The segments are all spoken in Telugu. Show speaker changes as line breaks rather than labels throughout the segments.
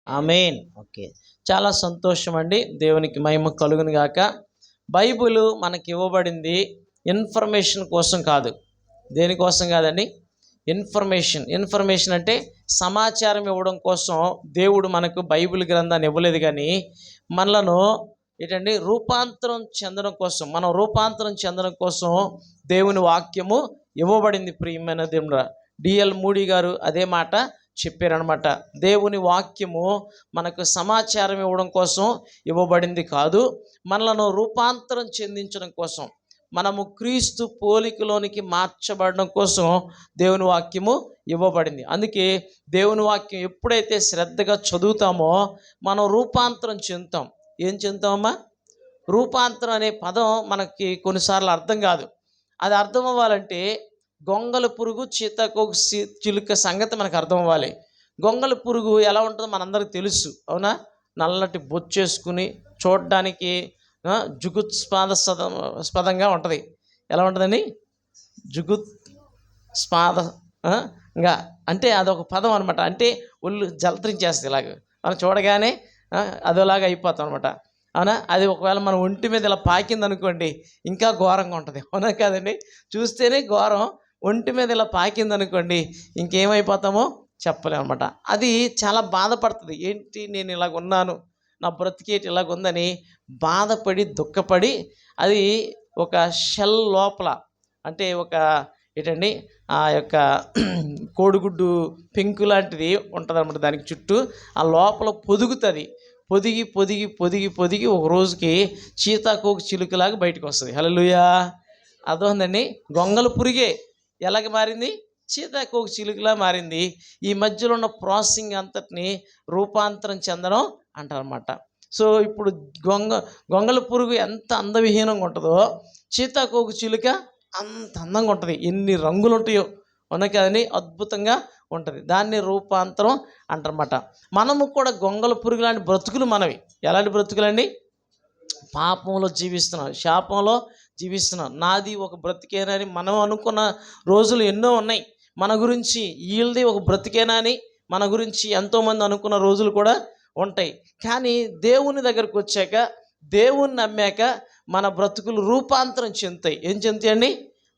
ఆమేన్. ఓకే. చాలా సంతోషం అండి. దేవునికి మహిమ కలుగును గాక. బైబిలు మనకి ఇవ్వబడింది ఇన్ఫర్మేషన్ కోసం కాదు. దేనికోసం కాదండి? ఇన్ఫర్మేషన్ అంటే సమాచారం ఇవ్వడం కోసం దేవుడు మనకు బైబిల్ గ్రంథాన్ని ఇవ్వలేదు కానీ మనలను రూపాంతరం చెందడం కోసం, మనం రూపాంతరం చెందడం కోసం దేవుని వాక్యము ఇవ్వబడింది. ప్రియమైన దేవుడా, డిఎల్ మూడీ గారు అదే మాట చెప్పారనమాట. దేవుని వాక్యము మనకు సమాచారం ఇవ్వడం కోసం ఇవ్వబడింది కాదు, మనలను రూపాంతరం చెందించడం కోసం, మనము క్రీస్తు పోలికలోనికి మార్చబడడం కోసం దేవుని వాక్యము ఇవ్వబడింది. అందుకే దేవుని వాక్యం ఎప్పుడైతే శ్రద్ధగా చదువుతామో మనం రూపాంతరం చెందుతాం. ఏం చెందుతామమ్మా? రూపాంతరం అనే పదం మనకి కొన్నిసార్లు అర్థం కాదు. అది అర్థం అవ్వాలంటే గొంగళ పురుగు చీతాకోక చిలుక సంగతి మనకు అర్థం అవ్వాలి. గొంగళ పురుగు ఎలా ఉంటుందో మనందరికీ తెలుసు, అవునా? నల్లటి బొచ్చేసుకుని చూడడానికి జుగుత్స్పాదంగా ఉంటుంది. ఎలా ఉంటుందని? జుగుత్స్పాదంగా అంటే అదొక పదం అనమాట. అంటే ఒళ్ళు జలతరించేస్తుంది. ఇలాగ మనం చూడగానే అదోలాగా అయిపోతాం అనమాట, అవునా? అది ఒకవేళ మన ఒంటి మీద ఇలా పాకింది అనుకోండి, ఇంకా ఘోరంగా ఉంటుంది, అవునా కాదండి? చూస్తేనే ఘోరం. ఒంటి మీద ఇలా పాకింది అనుకోండి, ఇంకేమైపోతామో చెప్పలేము అనమాట. అది చాలా బాధపడుతుంది. ఏంటి నేను ఇలాగ ఉన్నాను, నా బ్రతికేటి ఇలాగ ఉందని బాధపడి దుఃఖపడి అది ఒక షెల్ లోపల, అంటే ఒక ఆ యొక్క కోడిగుడ్డు పెంకు లాంటిది ఉంటుంది అనమాట. దానికి చుట్టూ ఆ లోపల పొదుగుతుంది. పొదిగి పొదిగి పొదిగి పొదిగి ఒక రోజుకి చీతాకోక చిలుకలాగా బయటకు వస్తుంది. హల్లెలూయా! అర్థమైందండి? గొంగళ పురుగే ఎలాగ మారింది? చీతాకోక చిలుకలా మారింది. ఈ మధ్యలో ఉన్న ప్రాసెసింగ్ అంతటిని రూపాంతరం చెందడం అంటారనమాట. సో ఇప్పుడు గొంగళ పురుగు ఎంత అందవిహీనంగా ఉంటుందో చీతాకోక చిలుక అంత అందంగా ఉంటుంది. ఎన్ని రంగులు ఉంటాయో, అవునా కదండి? అద్భుతంగా ఉంటుంది. దాన్ని రూపాంతరం అంటారన్నమాట. మనము కూడా గొంగళ పురుగు లాంటి బ్రతుకులు మనవి. ఎలాంటి బ్రతుకులండి? పాపంలో జీవిస్తున్నాం, శాపంలో జీవిస్తున్నాం. నాది ఒక బ్రతికేనా అని మనం అనుకున్న రోజులు ఎన్నో ఉన్నాయి. మన గురించి వీళ్ళది ఒక బ్రతికేనా అని మన గురించి ఎంతోమంది అనుకున్న రోజులు కూడా ఉంటాయి. కానీ దేవుని దగ్గరకు వచ్చాక, దేవుణ్ణి నమ్మాక మన బ్రతుకులు రూపాంతరం చెందుతాయి. ఏం చెందుతాయండి?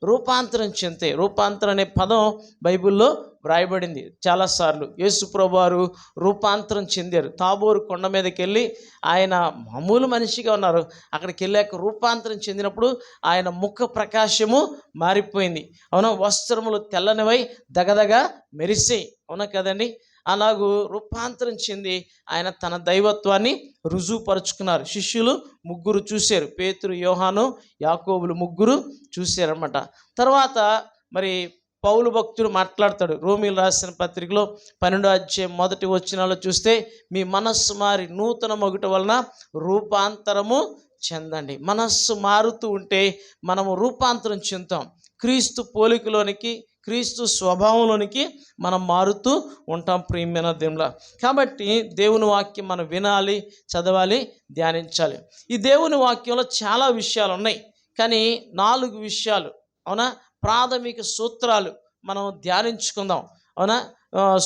రూపాంతరం చెందుతాయి. రూపాంతరం అనే పదం బైబిల్లో వ్రాయబడింది చాలాసార్లు. యేసు ప్రభువారు రూపాంతరం చెందారు. తాబోరు కొండ మీదకి వెళ్ళి ఆయన మామూలు మనిషిగా ఉన్నారు. అక్కడికి వెళ్ళాక రూపాంతరం చెందినప్పుడు ఆయన ముఖ ప్రకాశము మారిపోయింది, అవునా? వస్త్రములు తెల్లనివై దగదగా మెరిసాయి, అవునా కదండి? అలాగూ రూపాంతరం చెంది ఆయన తన దైవత్వాన్ని రుజువుపరుచుకున్నారు. శిష్యులు ముగ్గురు చూశారు. పేతురు, యోహాను, యాకోబులు ముగ్గురు చూశారన్నమాట. తర్వాత మరి పౌలు భక్తుడు మాట్లాడతాడు. రోమీలు రాసిన పత్రికలో 12వ అధ్యాయం 1వ వచనంలో చూస్తే, మీ మనస్సు మారి నూతన మొగుట వలన రూపాంతరము చెందండి. మనస్సు మారుతూ ఉంటే మనము రూపాంతరం చెందుతాం. క్రీస్తు పోలికలోనికి, క్రీస్తు స్వభావంలోనికి మనం మారుతూ ఉంటాం. ప్రియమైన దేవుడా, కాబట్టి దేవుని వాక్యం మనం వినాలి, చదవాలి, ధ్యానించాలి. ఈ దేవుని వాక్యంలో చాలా విషయాలు ఉన్నాయి, కానీ 4 విషయాలు, అవునా, ప్రాథమిక సూత్రాలు మనం ధ్యానించుకుందాం, అవునా?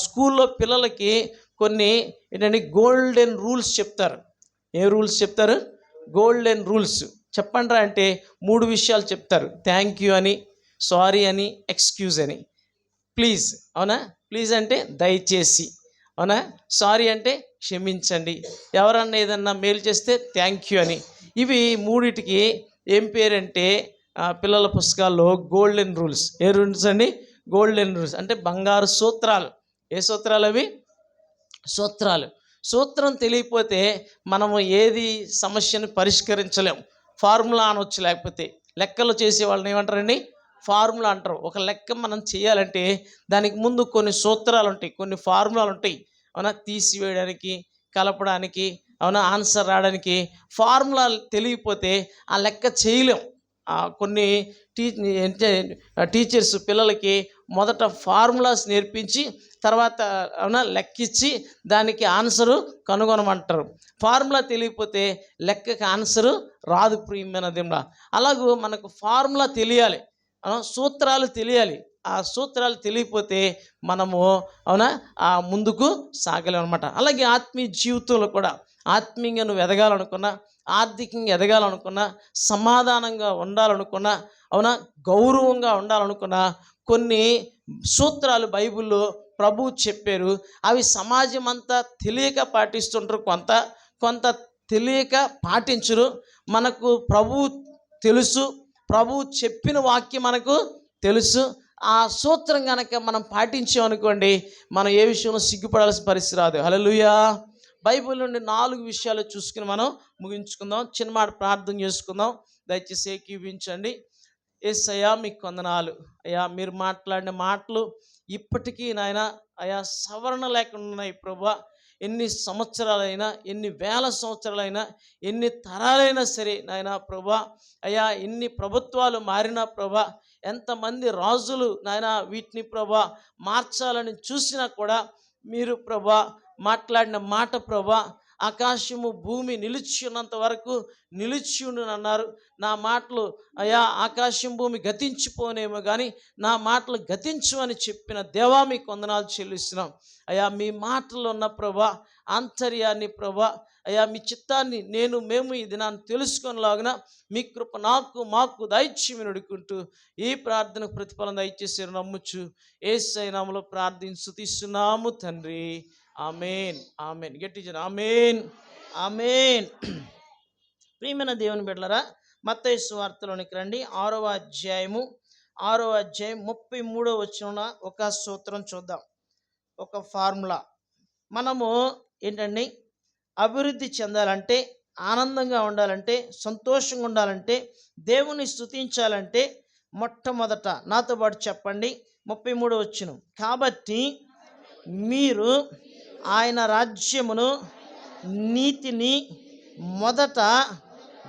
స్కూల్లో పిల్లలకి కొన్ని గోల్డెన్ రూల్స్ చెప్తారు. ఏ రూల్స్ చెప్తారు? గోల్డెన్ రూల్స్ చెప్పండి అంటే 3 విషయాలు చెప్తారు. థ్యాంక్ యూ అని, సారీ అని, ఎక్స్క్యూజ్ అని. ప్లీజ్, అవునా? ప్లీజ్ అంటే దయచేసి, అవునా? సారీ అంటే క్షమించండి. ఎవరన్నా ఏదన్నా మేలు చేస్తే థ్యాంక్ యూ అని. ఇవి మూడిటికి ఏం పేరంటే పిల్లల పుస్తకాల్లో గోల్డెన్ రూల్స్. ఏ రూల్స్ అండి? గోల్డెన్ రూల్స్ అంటే బంగారు సూత్రాలు. ఏ సూత్రాలు అవి? సూత్రాలు. సూత్రం తెలియకపోతే మనము ఏది సమస్యను పరిష్కరించలేము. ఫార్ములా అనొచ్చు, లేకపోతే లెక్కలు చేసే వాళ్ళని ఏమంటారండి? ఫార్ములా అంటారు. ఒక లెక్క మనం చేయాలంటే దానికి ముందు కొన్ని సూత్రాలు ఉంటాయి, కొన్ని ఫార్ములాలు ఉంటాయి, అవునా? తీసివేయడానికి, కలపడానికి, అవునా, ఆన్సర్ రావడానికి ఫార్ములాలు తెలియకపోతే ఆ లెక్క చేయలేం. కొన్ని టీచర్స్ పిల్లలకి మొదట ఫార్ములాస్ నేర్పించి తర్వాత, అవునా, లెక్కించి దానికి ఆన్సరు కనుగొనమంటారు. ఫార్ములా తెలియకపోతే లెక్కకి ఆన్సరు రాదు. ప్రియమైన దేవుడా, అలాగూ మనకు ఫార్ములా తెలియాలి, సూత్రాలు తెలియాలి. ఆ సూత్రాలు తెలియకపోతే మనము అవునా ముందుకు సాగలేం అనమాట. అలాగే ఆత్మీయ జీవితంలో కూడా ఆత్మీయంగా నువ్వు ఎదగాలనుకున్నా, ఆర్థికంగా ఎదగాలనుకున్నా, సమాధానంగా ఉండాలనుకున్నా, అవునా గౌరవంగా ఉండాలనుకున్నా కొన్ని సూత్రాలు బైబిల్లో ప్రభువు చెప్పారు. అవి సమాజం అంతా తెలియక పాటిస్తుంటారు, కొంత కొంత తెలియక పాటించరు. మనకు ప్రభువు తెలుసు, ప్రభువు చెప్పిన వాక్యం మనకు తెలుసు. ఆ సూత్రం కనుక మనం పాటించామనుకోండి, మనం ఏ విషయంలో సిగ్గుపడాల్సిన పరిస్థితి రాదు. హల్లెలూయా. బైబిల్ నుండి 4 విషయాలు చూసుకుని మనం ముగించుకుందాం. చిన్నమాట ప్రార్థన చేసుకుందాం. దయచేసి ఏకీవించండి. యేసయ్యా మీకు వందనాలు అయ్యా, మీరు మాట్లాడిన మాటలు ఇప్పటికీ నాయన అయ్యా సవరణ లేకుండా ఉన్నాయి ప్రభువా. ఎన్ని సంవత్సరాలైనా, ఎన్ని వేల సంవత్సరాలైనా, ఎన్ని తరాలైనా సరే నాయన ప్రభువా, అయ్యా ఎన్ని ప్రభుత్వాలు మారినా ప్రభువా, ఎంతమంది రాజులు నాయన వీటిని ప్రభువా మార్చాలని చూసినా కూడా మీరు ప్రభువా మాట్లాడిన మాట ప్రభువా, ఆకాశము భూమి నిలిచి ఉన్నంత వరకు నిలిచి ఉండునన్నారు. నా మాటలు అయ్యా ఆకాశం భూమి గతించిపోనేమో కానీ నా మాటలు గతించు అని చెప్పిన దేవా మీకు వందనాలు చెల్లిస్తున్నాం. అయ్యా మీ మాటల్లో ఉన్న ప్రభా ఆంతర్యాన్ని ప్రభా, అయ్యా మీ చిత్తాన్ని మేము ఈ దినాన్ని తెలుసుకునేలాగున మీ కృప నాకు మాకు దయచేయమని అడుగుకుంటూ ఈ ప్రార్థనకు ప్రతిఫలం దయచేసి నమ్ముచు యేసయ్య నామములో ప్రార్థించి స్తుతిస్తున్నాము తండ్రి. ఆమేన్ ఆమేన్. గట్టిగా ఆమేన్ ఆమేన్. ప్రియమైన దేవుని బిడ్డలారా, మత్తయి సువార్తలోనికి రండి. 6వ అధ్యాయం 33వ వచనంలో ఒక సూత్రం చూద్దాం, ఒక ఫార్ములా. మనము ఏంటండి అభివృద్ధి చెందాలంటే, ఆనందంగా ఉండాలంటే, సంతోషంగా ఉండాలంటే, దేవుని స్తుతించాలంటే మొట్టమొదట నాతో పాటు చెప్పండి 33వ వచనం. కాబట్టి మీరు ఆయన రాజ్యమును నీతిని మొదట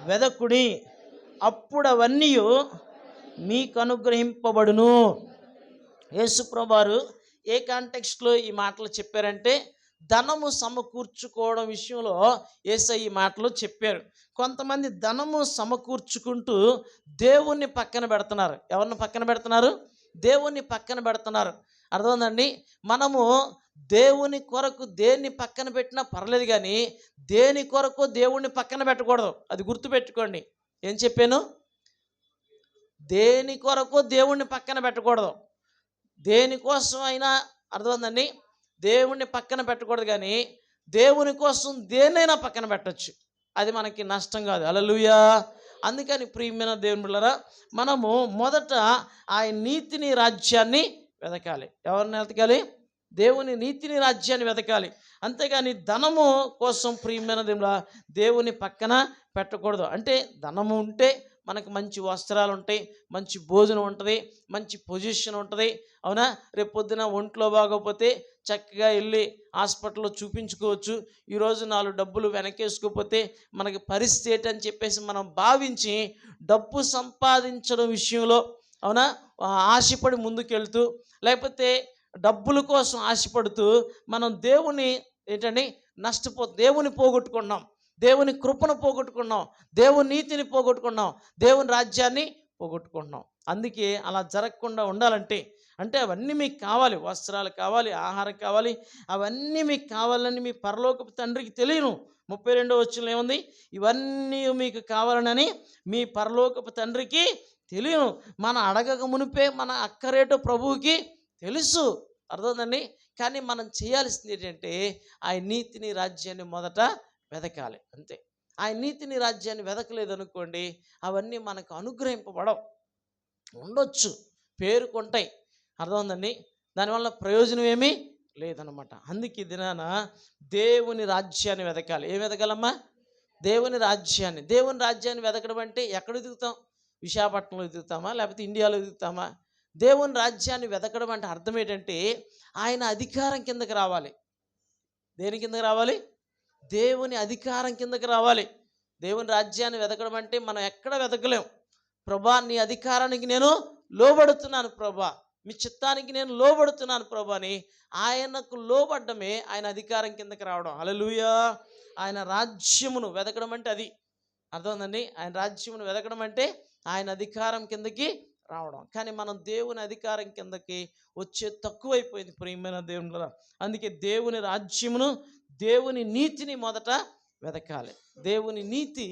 వెదకుడి, అప్పుడవన్నీ మీకు అనుగ్రహింపబడును. యేసుప్రభువారు ఏ కాంటెక్స్ట్లో ఈ మాటలు చెప్పారంటే, ధనము సమకూర్చుకోవడం విషయంలో యేసయ్య ఈ మాటలు చెప్పారు. కొంతమంది ధనము సమకూర్చుకుంటూ దేవుణ్ణి పక్కన పెడుతున్నారు. ఎవరిని పక్కన పెడుతున్నారు? దేవుణ్ణి పక్కన పెడుతున్నారు. అర్థమైందండి? మనము దేవుని కొరకు దేన్ని పక్కన పెట్టినా పర్లేదు, కానీ దేని కొరకు దేవుణ్ణి పక్కన పెట్టకూడదు. అది గుర్తుపెట్టుకోండి. ఏం చెప్పాను? దేని కొరకు దేవుణ్ణి పక్కన పెట్టకూడదు. దేనికోసం అయినా, అర్థమైందండి, దేవుణ్ణి పక్కన పెట్టకూడదు, కానీ దేవుని కోసం దేన్నైనా పక్కన పెట్టచ్చు. అది మనకి నష్టం కాదు. హల్లెలూయా. అందుకని ప్రియమైన దేవుని బిడ్డలారా, మనము మొదట ఆయన నీతిని రాజ్యాన్ని వెతకాలి. ఎవరిని వెతకాలి? దేవుని నీతిని రాజ్యాన్ని వెతకాలి. అంతేగాని ధనము కోసం ప్రియమైన దేవుని పక్కన పెట్టకూడదు. అంటే ధనము ఉంటే మనకు మంచి వస్త్రాలు ఉంటాయి, మంచి భోజనం ఉంటుంది, మంచి పొజిషన్ ఉంటుంది. అవునా? రేపు పొద్దున ఒంట్లో బాగోకపోతే చక్కగా వెళ్ళి హాస్పిటల్లో చూపించుకోవచ్చు. ఈరోజు 4 డబ్బులు వెనకేసుకోకపోతే మనకి పరిస్థితి ఏంటని చెప్పేసి మనం భావించి డబ్బు సంపాదించడం విషయంలో అవునా ఆశపడి ముందుకెళ్తూ, లేకపోతే డబ్బుల కోసం ఆశపడుతూ మనం దేవుని ఏంటండి దేవుని పోగొట్టుకున్నాం, దేవుని కృపను పోగొట్టుకున్నాం, దేవుని నీతిని పోగొట్టుకున్నాం, దేవుని రాజ్యాన్ని పోగొట్టుకుంటున్నాం. అందుకే అలా జరగకుండా ఉండాలంటే, అంటే అవన్నీ మీకు కావాలి, వస్త్రాలు కావాలి, ఆహారం కావాలి, అవన్నీ మీకు కావాలని మీ పరలోకపు తండ్రికి తెలియను. 32వ వచనంలో ఏముంది? ఇవన్నీ మీకు కావాలని మీ పరలోకపు తండ్రికి తెలియను. మన అడగక మునిపే మన అక్కరేటో ప్రభువుకి తెలుసు. అర్థమైందండి? కానీ మనం చేయాల్సింది ఏంటంటే ఆయన నీతిని రాజ్యాన్ని మొదట వెతకాలి, అంతే. ఆయన నీతిని రాజ్యాన్ని వెతకలేదనుకోండి, అవన్నీ మనకు అనుగ్రహింపబడవు. ఉండొచ్చు, పేరుకుంటాయి, అర్థమైందండి, దానివల్ల ప్రయోజనం ఏమీ లేదనమాట. అందుకే దినాన దేవుని రాజ్యాన్ని వెతకాలి. ఏం వెతకాలమ్మా? దేవుని రాజ్యాన్ని. దేవుని రాజ్యాన్ని వెతకడం అంటే ఎక్కడ వెతుకుతాం? విశాఖపట్నంలో వెతుకుతామా, లేకపోతే ఇండియాలో వెతుకుతామా? దేవుని రాజ్యాన్ని వెతకడం అంటే అర్థం ఏంటంటే ఆయన అధికారం కిందకి రావాలి. దేని కిందకి రావాలి? దేవుని అధికారం కిందకి రావాలి. దేవుని రాజ్యాన్ని వెతకడం అంటే మనం ఎక్కడ వెతకలేం. ప్రభా నీ అధికారానికి నేను లోబడుతున్నాను ప్రభా, మీ చిత్తానికి నేను లోబడుతున్నాను ప్రభా అని ఆయనకు లోబడ్డమే ఆయన అధికారం కిందకి రావడం. హల్లెలూయా. ఆయన రాజ్యమును వెతకడం అంటే అది. అర్థమైందండి? ఆయన రాజ్యమును వెతకడం అంటే ఆయన అధికారం కిందకి రావడం. కానీ మనం దేవుని అధికారం కిందకి వచ్చే తక్కువైపోయింది ప్రియమైన దేవునిలో. అందుకే దేవుని రాజ్యమును, దేవుని నీతిని మొదట వెతకాలి. దేవుని నీతి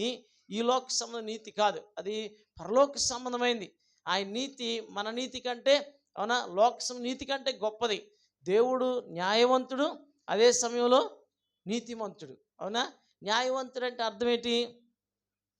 ఈ లోక సంబంధ నీతి కాదు, అది పరలోక సంబంధమైంది. ఆయన నీతి మన నీతి కంటే, అవునా, లోక నీతి కంటే గొప్పది. దేవుడు న్యాయవంతుడు, అదే సమయంలో నీతిమంతుడు. అవునా, న్యాయవంతుడు అంటే అర్థం ఏంటి?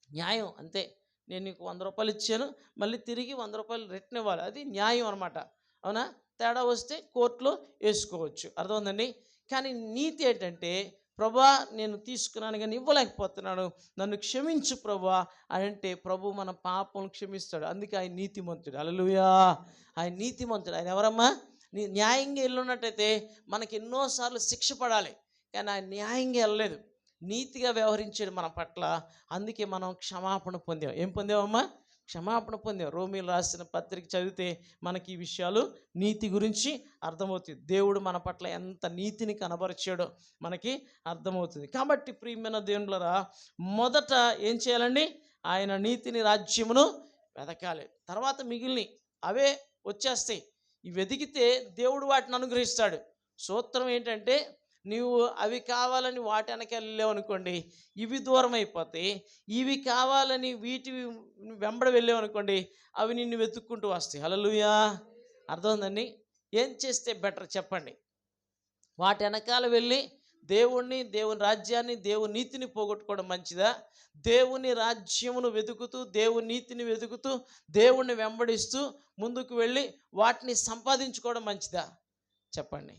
న్యాయం అంతే. నేను నీకు 100 రూపాయలు ఇచ్చాను, మళ్ళీ తిరిగి 100 రూపాయలు రిటర్న్ ఇవ్వాలి, అది న్యాయం అనమాట. అవునా, తేడా వస్తే కోర్టులో వేసుకోవచ్చు. అర్థమైందండి. కానీ నీతి ఏంటంటే, ప్రభా నేను తీసుకున్నాను కానీ ఇవ్వలేకపోతున్నాను, నన్ను క్షమించు ప్రభా అని అంటే ప్రభు మన పాపం క్షమిస్తాడు. అందుకే ఆయన నీతిమంతుడు. హల్లెలూయా. ఆయన నీతిమంతుడు. ఆయన ఎవరమ్మా? న్యాయంగా వెళ్ళున్నట్టయితే మనకి ఎన్నోసార్లు శిక్ష పడాలి, కానీ ఆయన న్యాయంగా వెళ్ళలేదు, నీతిగా వ్యవహరించాడు మన పట్ల. అందుకే మనం క్షమాపణ పొందాం. ఏం పొందామమ్మా? క్షమాపణ పొందాం. రోమీయులు రాసిన పత్రిక చదివితే మనకి ఈ విషయాలు, నీతి గురించి అర్థమవుతుంది. దేవుడు మన పట్ల ఎంత నీతిని కనబరిచాడో మనకి అర్థమవుతుంది. కాబట్టి ప్రియమైన దేవునులారా, మొదట ఏం చేయాలండి? ఆయన నీతిని, రాజ్యమును వెతకాలి. తర్వాత మిగిలినవి అవే వచ్చేస్తాయి. ఇవి వెతికితే దేవుడు వాటిని అనుగ్రహిస్తాడు. సూత్రం ఏంటంటే, నీవు అవి కావాలని వాటి వెనక వెళ్ళావు అనుకోండి, ఇవి దూరం అయిపోతాయి. ఇవి కావాలని వీటి వెంబడి వెళ్ళావు అనుకోండి, అవి నిన్ను వెతుక్కుంటూ వస్తాయి. హల్లెలూయా. అర్థమైందండి. ఏం చేస్తే బెటర్ చెప్పండి? వాటి వెనకాల వెళ్ళి దేవుణ్ణి, దేవుని రాజ్యాన్ని, దేవుని నీతిని పోగొట్టుకోవడం మంచిదా? దేవుని రాజ్యమును వెతుకుతూ, దేవుని నీతిని వెతుకుతూ, దేవుణ్ణి వెంబడిస్తూ ముందుకు వెళ్ళి వాటిని సంపాదించుకోవడం మంచిదా? చెప్పండి.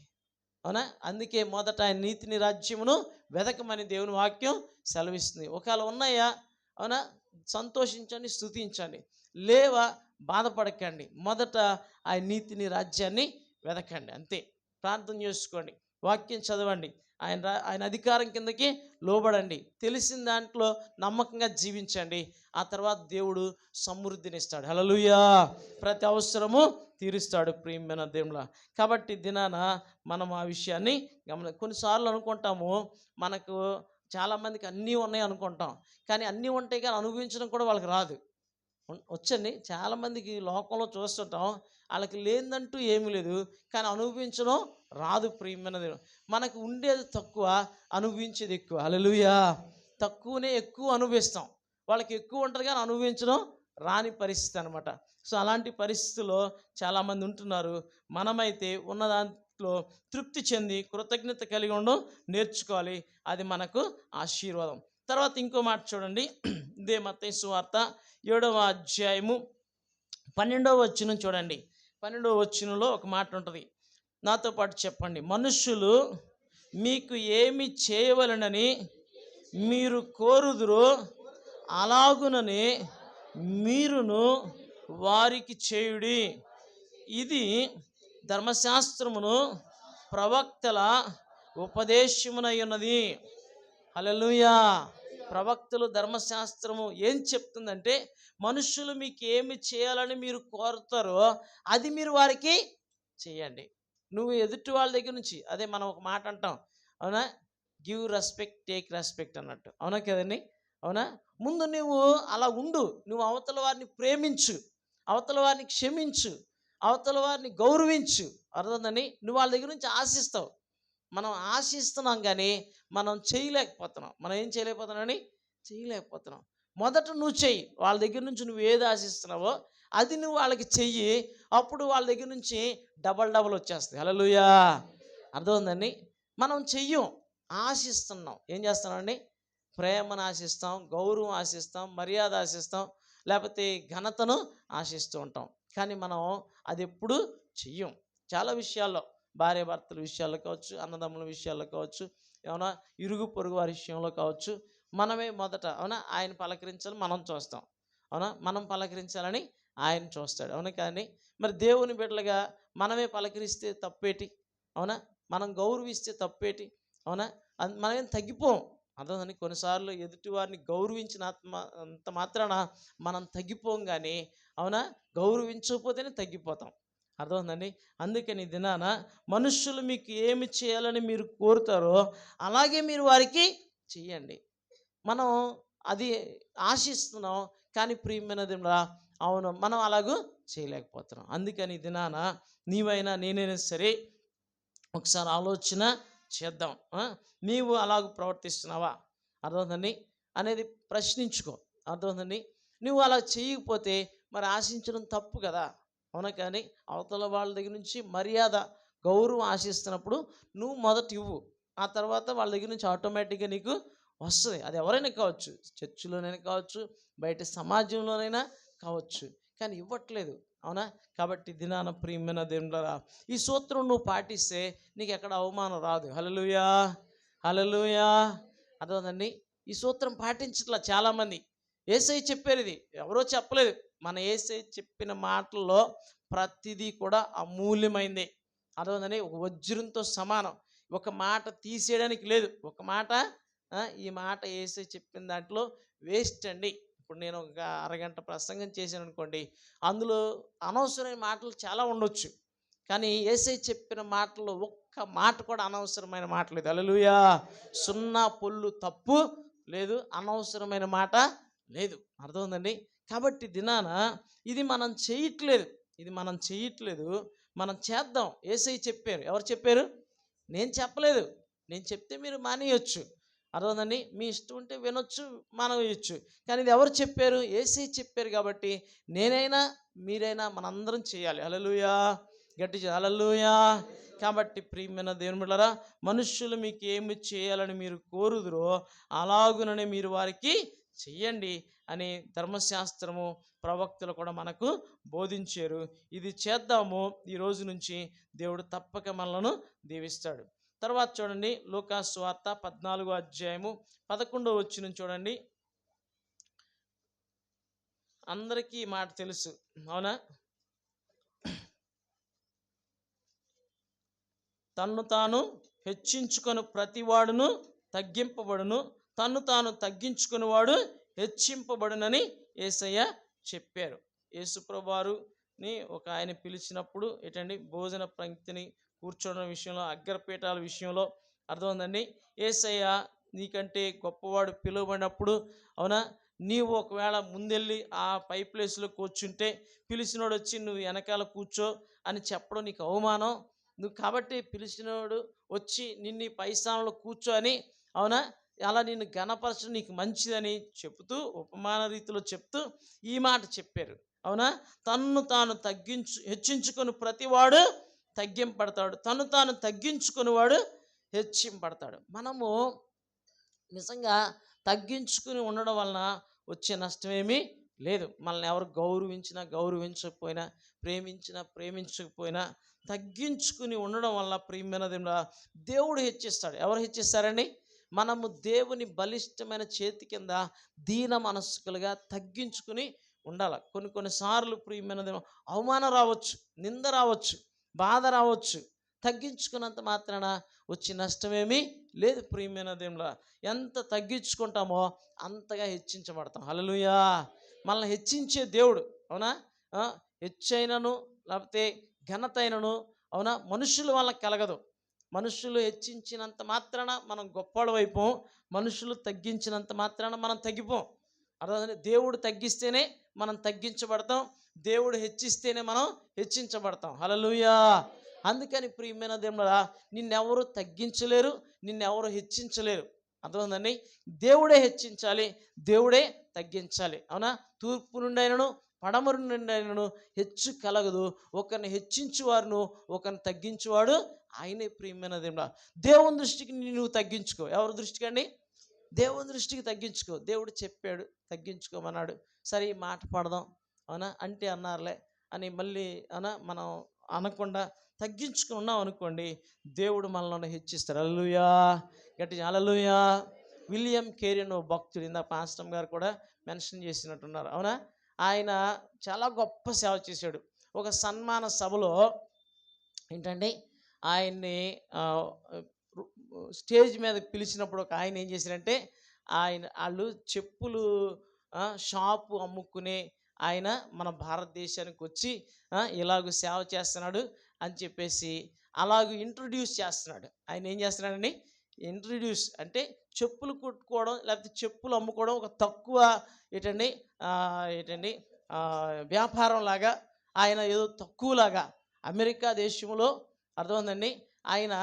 అవునా? అందుకే మొదట ఆయన నీతిని, రాజ్యమును వెతకమని దేవుని వాక్యం సెలవిస్తుంది. ఒకవేళ ఉన్నాయా, అవునా, సంతోషించండి, స్తుతించండి. లేవా, బాధపడకండి. మొదట ఆయన నీతిని, రాజ్యాన్ని వెతకండి. అంతే. ప్రార్థన చేసుకోండి, వాక్యం చదవండి, ఆయన అధికారం కిందకి లోబడండి, తెలిసిన దాంట్లో నమ్మకంగా జీవించండి. ఆ తర్వాత దేవుడు సమృద్ధినిస్తాడు. హల్లెలూయా. ప్రతి అవసరము తీరుస్తాడు ప్రియమైన దేవుళ్ళ. కాబట్టి దినాన మనం ఆ విషయాన్ని కొన్నిసార్లు అనుకుంటాము, మనకు చాలామందికి అన్నీ ఉన్నాయి అనుకుంటాం, కానీ అన్నీ ఉంటాయి కానీ అనుభవించడం కూడా వాళ్ళకి రాదు. వచ్చండి, చాలామందికి లోకంలో చూస్తుంటాం, వాళ్ళకి లేదంటూ ఏమీ లేదు, కానీ అనుభవించడం రాదు ప్రియమైన దేవుడు. మనకు ఉండేది తక్కువ, అనుభవించేది ఎక్కువ. హల్లెలూయా. తక్కువనే ఎక్కువ అనుభవిస్తాం, వాళ్ళకి ఎక్కువ ఉంటుంది కానీ అనుభవించడం రాని పరిస్థితి అనమాట. సో అలాంటి పరిస్థితుల్లో చాలామంది ఉంటున్నారు. మనమైతే ఉన్న దాంట్లో తృప్తి చెంది కృతజ్ఞత కలిగి ఉండడం నేర్చుకోవాలి. అది మనకు ఆశీర్వాదం. తర్వాత ఇంకో మాట చూడండి, ఇదే మత్తయి సువార్త 7వ అధ్యాయము 12వ వచనం చూడండి. 12వ వచనంలో ఒక మాట ఉంటుంది, నాతో పాటు చెప్పండి. మనుష్యులు మీకు ఏమి చేయవలనని మీరు కోరుదురో అలాగునని మీరును వారికి చేయుడి. ఇది ధర్మశాస్త్రమును ప్రవక్తల ఉపదేశమునై ఉన్నది. హల్లెలూయా. ప్రవక్తలు, ధర్మశాస్త్రము ఏం చెప్తుందంటే, మనుషులు మీకు ఏమి చేయాలని మీరు కోరుతారో అది మీరు వారికి చేయండి. నువ్వు ఎదుటి వాళ్ళ దగ్గర నుంచి, అదే మనం ఒక మాట అంటాం, అవునా, గివ్ రెస్పెక్ట్, టేక్ రెస్పెక్ట్ అన్నట్టు. అవునా కదండి? అవునా? ముందు నువ్వు అలా ఉండు. నువ్వు అవతల వారిని ప్రేమించు, అవతల వారిని క్షమించు, అవతల వారిని గౌరవించు. అర్థందని నువ్వు వాళ్ళ దగ్గర నుంచి ఆశిస్తావు. మనం ఆశిస్తున్నాం కానీ మనం చేయలేకపోతున్నాం. మనం ఏం చేయలేకపోతున్నాం. మొదట నువ్వు చెయ్యి. వాళ్ళ దగ్గర నుంచి నువ్వు ఏది ఆశిస్తున్నావో అది నువ్వు వాళ్ళకి చెయ్యి. అప్పుడు వాళ్ళ దగ్గర నుంచి డబల్ వచ్చేస్తాయి. హల్లెలూయా. అర్థమైందండి. మనం చెయ్యం, ఆశిస్తున్నాం. ఏం చేస్తున్నామండి? ప్రేమను ఆశిస్తాం, గౌరవం ఆశిస్తాం, మర్యాద ఆశిస్తాం, లేకపోతే ఘనతను ఆశిస్తూ ఉంటాం. కానీ మనం అది ఎప్పుడు చెయ్యం. చాలా విషయాల్లో, భార్యాభర్తల విషయాల్లో కావచ్చు, అన్నదమ్ముల విషయాల్లో కావచ్చు, ఏమన్నా ఇరుగు పొరుగు వారి విషయంలో కావచ్చు, మనమే మొదట, అవునా, ఆయన పలకరించాలని మనం చూస్తాం. అవునా, మనం పలకరించాలని ఆయన చూస్తాడు. అవునా కానీ మరి దేవుని బిడ్డలుగా మనమే పలకరిస్తే తప్పేటి? అవునా, మనం గౌరవిస్తే తప్పేటి? అవునా, మనమేం తగ్గిపోం. అర్థమని కొన్నిసార్లు ఎదుటి వారిని గౌరవించిన అంత మాత్రాన మనం తగ్గిపోం, కానీ అవునా, గౌరవించకపోతేనే తగ్గిపోతాం. అర్థమవుతుందండి. అందుకని దినాన మనుష్యులు మీకు ఏమి చేయాలని మీరు కోరుతారో అలాగే మీరు వారికి చెయ్యండి. మనం అది ఆశిస్తున్నాం, కానీ ప్రియమైన దేవుడా అవును, మనం అలాగూ చేయలేకపోతున్నాం. అందుకని దినాన నీవైనా నేనైనా సరే ఒకసారి ఆలోచన చేద్దాం. నీవు అలాగ ప్రవర్తిస్తున్నావా, అర్థమవుతుందండి అనేది ప్రశ్నించుకో, అర్థమవుతుందండి. నువ్వు అలా చేయకపోతే మరి ఆశించడం తప్పు కదా, అవునా? కానీ అవతల వాళ్ళ దగ్గర నుంచి మర్యాద, గౌరవం ఆశిస్తున్నప్పుడు నువ్వు మొదట ఇవ్వు. ఆ తర్వాత వాళ్ళ దగ్గర నుంచి ఆటోమేటిక్గా నీకు వస్తుంది. అది ఎవరైనా కావచ్చు, చర్చిలోనైనా కావచ్చు, బయట సమాజంలోనైనా కావచ్చు, కానీ ఇవ్వట్లేదు, అవునా? కాబట్టి దినాన ప్రియమైన దేవులారా, ఈ సూత్రం నువ్వు పాటిస్తే నీకు ఎక్కడ అవమానం రాదు. హల్లెలూయా, హల్లెలూయా. అర్థమవుతుందండి. ఈ సూత్రం పాటించట్లా చాలామంది. యేసయ్య చెప్పారు, ఇది ఎవరో చెప్పలేదు. మన యేసయ్య చెప్పిన మాటల్లో ప్రతిదీ కూడా అమూల్యమైందే. అర్థమవుతుందండి. ఒక వజ్రంతో సమానం. ఒక మాట తీసేయడానికి లేదు. ఒక మాట, ఈ మాట యేసయ్య చెప్పిన దాంట్లో వేస్ట్ అండి. ఇప్పుడు నేను ఒక అరగంట ప్రసంగం చేశాను అనుకోండి, అందులో అనవసరమైన మాటలు చాలా ఉండొచ్చు, కానీ యేసయ్య చెప్పిన మాటల్లో ఒక్క మాట కూడా అనవసరమైన మాట లేదు. హల్లెలూయా. సున్నా పొల్లు తప్పు లేదు, అనవసరమైన మాట లేదు. అర్థమైందండి. కాబట్టి దినాన ఇది మనం చేయట్లేదు, ఇది మనం చేయట్లేదు, మనం చేద్దాం. యేసయ్య చెప్పారు. ఎవరు చెప్పారు? నేను చెప్పలేదు. నేను చెప్తే మీరు మానేయొచ్చు, అర్థమైందండి. మీ ఇష్టం ఉంటే వినొచ్చు, మానేయొచ్చు, కానీ ఇది ఎవరు చెప్పారు? యేసయ్య చెప్పారు. కాబట్టి నేనైనా మీరైనా మనందరం చేయాలి. హల్లెలూయా. గట్టి హల్లెలూయా. కాబట్టి ప్రియమైన దేవుని బిడ్డలారా, మనుష్యులు మీకు ఏమి చేయాలని మీరు కోరుదురో అలాగుననే మీరు వారికి చెయ్యండి అని ధర్మశాస్త్రము, ప్రవక్తలు కూడా మనకు బోధించారు. ఇది చేద్దాము, ఈ రోజు నుంచి దేవుడు తప్పక మనలను దీవిస్తాడు. తర్వాత చూడండి, లూకా సువార్త 14వ అధ్యాయము 11వ వచనం చూడండి. అందరికీ ఈ మాట తెలుసు, అవునా? తన్ను తాను హెచ్చించుకొని ప్రతివాడును తగ్గింపబడును, తన్ను తాను తగ్గించుకునేవాడు హెచ్చింపబడునని యేసయ్య చెప్పారు. యేసుప్రభువారుని ఒక ఆయన పిలిచినప్పుడు ఏంటండి, భోజన పంక్తిని కూర్చోవడం విషయంలో, అగ్రపీఠాల విషయంలో, అర్థమైందండి. యేసయ్య నీకంటే గొప్పవాడు పిలువబడినప్పుడు, అవునా, నీవు ఒకవేళ ముందెళ్ళి ఆ పై ప్లేస్లో కూర్చుంటే పిలిచినోడు వచ్చి నువ్వు వెనకాల కూర్చో అని చెప్పడం నీకు అవమానం. నువ్వు కాబట్టి పిలిచినోడు వచ్చి నిన్ను పై స్థానంలో కూర్చో అని, అవునా, అలా నిన్ను ఘనపరచడం నీకు మంచిదని చెప్తూ, ఉపమాన రీతిలో చెప్తూ ఈ మాట చెప్పారు, అవునా? తన్ను తాను హెచ్చించుకొని ప్రతివాడు తగ్గింపడతాడు, తను తాను తగ్గించుకునేవాడు హెచ్చింపడతాడు. మనము నిజంగా తగ్గించుకుని ఉండడం వలన వచ్చే నష్టమేమీ లేదు. మనల్ని ఎవరు గౌరవించినా గౌరవించకపోయినా, ప్రేమించినా ప్రేమించకపోయినా, తగ్గించుకుని ఉండడం వల్ల ప్రియమైన దేవుడు హెచ్చిస్తాడు. ఎవరు హెచ్చిస్తారండి? మనము దేవుని బలిష్టమైన చేతి కింద దీన మనస్కులుగా తగ్గించుకుని ఉండాలి. కొన్నిసార్లు ప్రియమైన అవమానం రావచ్చు, నింద రావచ్చు, బాధ రావచ్చు. తగ్గించుకున్నంత మాత్రాన వచ్చే నష్టమేమీ లేదు. ప్రియమైన దేవుడా, ఎంత తగ్గించుకుంటామో అంతగా హెచ్చించబడతాం. హల్లెలూయా. మనల్ని హెచ్చించే దేవుడు, అవునా? హెచ్చైనను లేకపోతే ఘనతైనను, అవునా, మనుషుల వల్ల కలగదు. మనుషులు హెచ్చించినంత మాత్రాన మనం గొప్పవాళ్ళం అయిపోం, మనుషులు తగ్గించినంత మాత్రాన మనం తగ్గిపోం. అర్థం. దేవుడు తగ్గిస్తేనే మనం తగ్గించబడతాం, దేవుడు హెచ్చిస్తేనే మనం హెచ్చించబడతాం. హల్లెలూయా. అందుకని ప్రియమైన దేవుడా, నిన్నెవరు తగ్గించలేరు, నిన్నెవరు హెచ్చించలేరు. అర్థమైందండి. దేవుడే హెచ్చించాలి, దేవుడే తగ్గించాలి, అవునా? తూర్పు నుండి అయినను పడమరు నుండి అయినను హెచ్చు కలగదు. ఒకరిని హెచ్చించువారును ఒకరిని తగ్గించువాడు ఆయనే. ప్రియమైన దేవుడా, దేవుని దృష్టికి నువ్వు తగ్గించుకో. ఎవరి దృష్టికి అండి? దేవుని దృష్టికి తగ్గించుకో. దేవుడు చెప్పాడు తగ్గించుకోమన్నాడు, సరే ఈ మాట పడదాం, అవునా, అంటే అన్నారులే అని మళ్ళీ, అవునా, మనం అనకుండా తగ్గించుకుని ఉన్నాం అనుకోండి, దేవుడు మనల్ని హెచ్చిస్తాడు. హల్లెలూయా. గట్టి హల్లెలూయా. విలియం కేరీ అనే భక్తుడు, ఇందాక పాస్టర్ గారు కూడా మెన్షన్ చేసినట్టున్నారు, అవునా? ఆయన చాలా గొప్ప సేవ చేశాడు. ఒక సన్మాన సభలో ఏంటండి, ఆయన్ని స్టేజ్ మీద పిలిచినప్పుడు ఒక ఆయన ఏం చేశారంటే, వాళ్ళు చెప్పులు షాపు అమ్ముకునే ఆయన మన భారతదేశానికి వచ్చి ఇలాగ సేవ చేస్తున్నాడు అని చెప్పేసి అలాగ ఇంట్రడ్యూస్ చేస్తున్నాడు. ఆయన ఏం చేస్తున్నాడండి? ఇంట్రడ్యూస్ అంటే చెప్పులు కుట్టుకోవడం లేకపోతే చెప్పులు అమ్ముకోవడం ఒక తక్కువ ఏంటండి వ్యాపారం లాగా, ఆయన ఏదో తక్కువలాగా అమెరికా దేశంలో అర్థమైందండి. ఆయన